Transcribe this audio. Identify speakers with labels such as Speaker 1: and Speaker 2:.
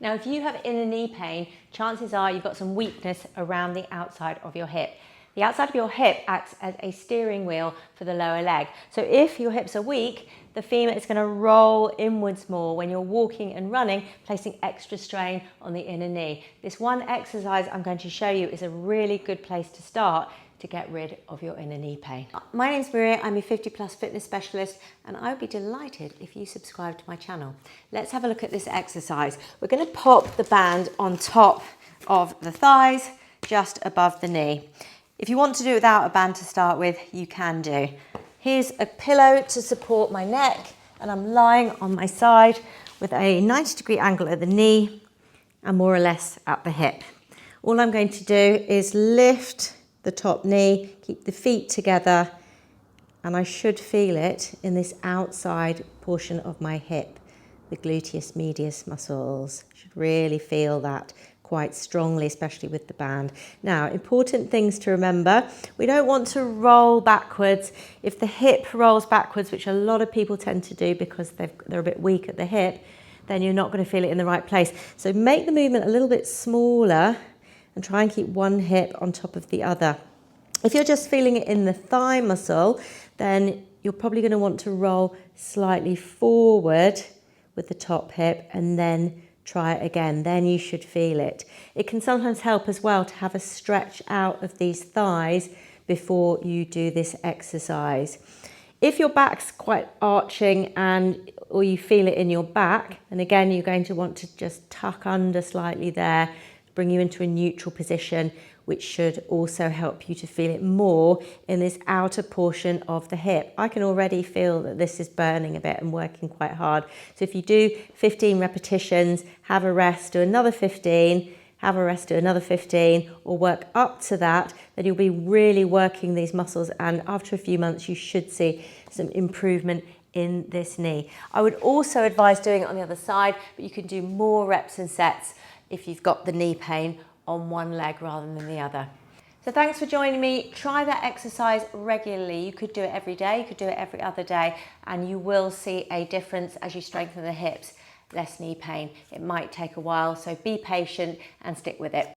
Speaker 1: Now, if you have inner knee pain, chances are you've got some weakness around the outside of your hip. The outside of your hip acts as a steering wheel for the lower leg. So if your hips are weak, the femur is going to roll inwards more when you're walking and running, placing extra strain on the inner knee. This one exercise I'm going to show you is a really good place to start to get rid of your inner knee pain. My name's Maria, I'm a 50+ fitness specialist, and I would be delighted if you subscribe to my channel. Let's have a look at this exercise. We're going to pop the band on top of the thighs, just above the knee. If you want to do it without a band to start with, you can do. Here's a pillow to support my neck, and I'm lying on my side with a 90-degree angle at the knee and more or less at the hip. All I'm going to do is lift the top knee, keep the feet together, and I should feel it in this outside portion of my hip, the gluteus medius muscles. Should really feel that quite strongly, especially with the band. Now, important things to remember. We don't want to roll backwards. If the hip rolls backwards, which a lot of people tend to do because they're a bit weak at the hip, then you're not going to feel it in the right place. So make the movement a little bit smaller and try and keep one hip on top of the other. If you're just feeling it in the thigh muscle, then you're probably going to want to roll slightly forward with the top hip and then try it again. Then you should feel it. It can sometimes help as well to have a stretch out of these thighs before you do this exercise. If your back's quite arching or you feel it in your back, and again, you're going to want to just tuck under slightly there, bring you into a neutral position, which should also help you to feel it more in this outer portion of the hip. I can already feel that this is burning a bit and working quite hard. So if you do 15 repetitions, have a rest, do another 15, have a rest, do another 15, or work up to that, then you'll be really working these muscles, and after a few months you should see some improvement in this knee. I would also advise doing it on the other side, but you can do more reps and sets if you've got the knee pain on one leg rather than the other. So thanks for joining me. Try that exercise regularly. You could do it every day, you could do it every other day, and you will see a difference as you strengthen the hips, less knee pain. It might take a while, so be patient and stick with it.